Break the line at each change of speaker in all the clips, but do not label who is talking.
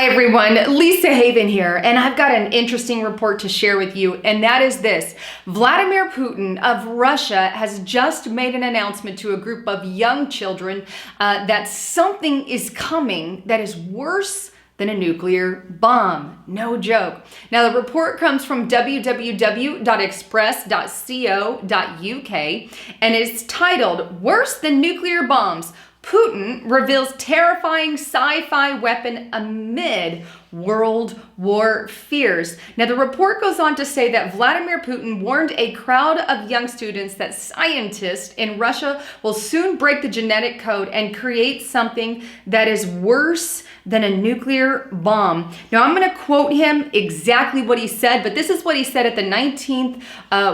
Hi everyone, Lisa Haven here, and I've got an interesting report to share with you, and that is this. Vladimir Putin of Russia has just made an announcement to a group of young children that something is coming that is worse than a nuclear bomb. No joke. Now, the report comes from www.express.co.uk, and it's titled, Worse Than Nuclear Bombs. Putin reveals terrifying sci-fi weapon amid World War fears. Now, the report goes on to say that Vladimir Putin warned a crowd of young students that scientists in Russia will soon break the genetic code and create something that is worse than a nuclear bomb. Now, I'm going to quote him exactly what he said, but this is what he said at the 19th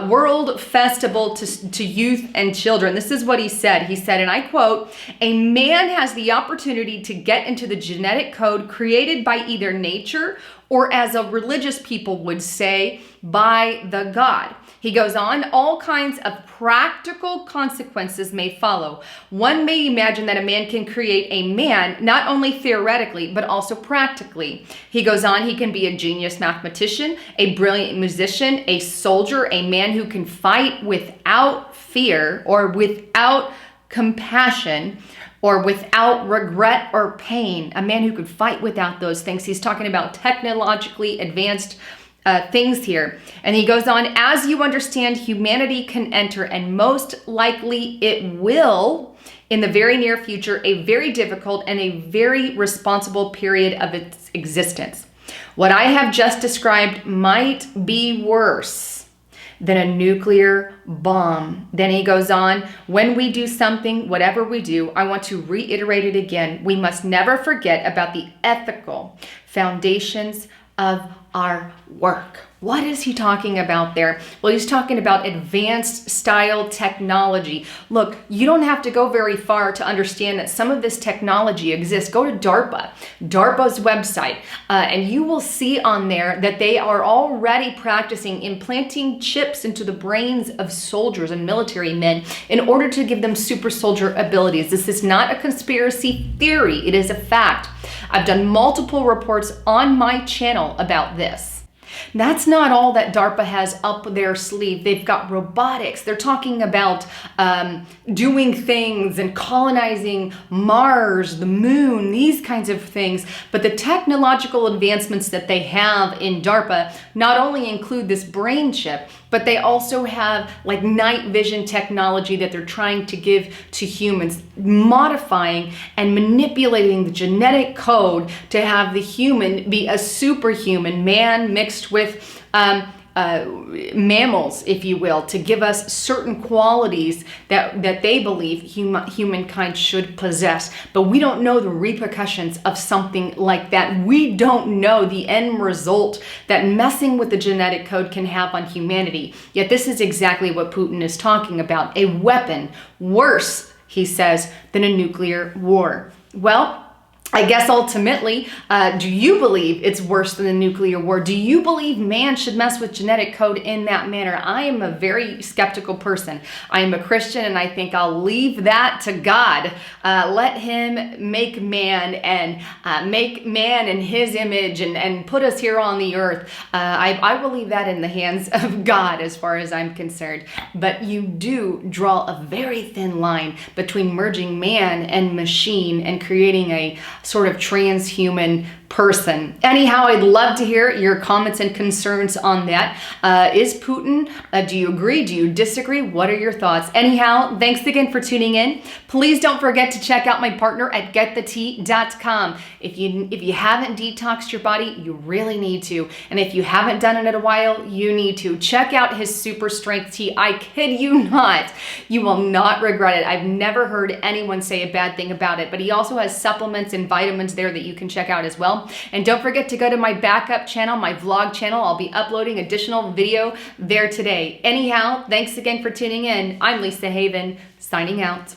World Festival to Youth and Children. This is what he said. He said, and I quote, "A man has the opportunity to get into the genetic code created by either nature or, as a religious people would say, by the God." He goes on, all kinds of practical consequences may follow. One may imagine that a man can create a man, not only theoretically, but also practically. He goes on, he can be a genius mathematician, a brilliant musician, a soldier, a man who can fight without fear or without compassion, or without regret or pain, a man who could fight without those things. He's talking about technologically advanced things here. And he goes on, as you understand, humanity can enter, and most likely it will, in the very near future, a very difficult and a very responsible period of its existence. What I have just described might be worse than a nuclear bomb. Then he goes on, when we do something, whatever we do, I want to reiterate it again, we must never forget about the ethical foundations of our work. What is he talking about there? Well, he's talking about advanced style technology. Look, you don't have to go very far to understand that some of this technology exists. Go to DARPA's website, and you will see on there that they are already practicing implanting chips into the brains of soldiers and military men in order to give them super soldier abilities. This is not a conspiracy theory. It is a fact. I've done multiple reports on my channel about this. That's not all that DARPA has up their sleeve. They've got robotics. They're talking about doing things and colonizing Mars, the moon, these kinds of things. But the technological advancements that they have in DARPA not only include this brain chip, but they also have like night vision technology that they're trying to give to humans, modifying and manipulating the genetic code to have the human be a superhuman, man mixed with mammals, if you will, to give us certain qualities that they believe humankind should possess. But we don't know the repercussions of something like that. We don't know the end result that messing with the genetic code can have on humanity. Yet this is exactly what Putin is talking about. A weapon worse, he says, than a nuclear war. Well, I guess ultimately, do you believe it's worse than a nuclear war? Do you believe man should mess with genetic code in that manner? I am a very skeptical person. I am a Christian, and I think I'll leave that to God. Let him make man and make man in his image and put us here on the earth. I will leave that in the hands of God as far as I'm concerned. But you do draw a very thin line between merging man and machine and creating a sort of transhuman person. Anyhow, I'd love to hear your comments and concerns on that. Is Putin, do you agree? Do you disagree? What are your thoughts? Anyhow, thanks again for tuning in. Please don't forget to check out my partner at getthetea.com. If you haven't detoxed your body, you really need to. And if you haven't done it in a while, you need to. Check out his super strength tea. I kid you not. You will not regret it. I've never heard anyone say a bad thing about it, but he also has supplements and vitamins there that you can check out as well. And don't forget to go to my backup channel, my vlog channel. I'll be uploading additional video there today. Anyhow, thanks again for tuning in. I'm Lisa Haven, signing out.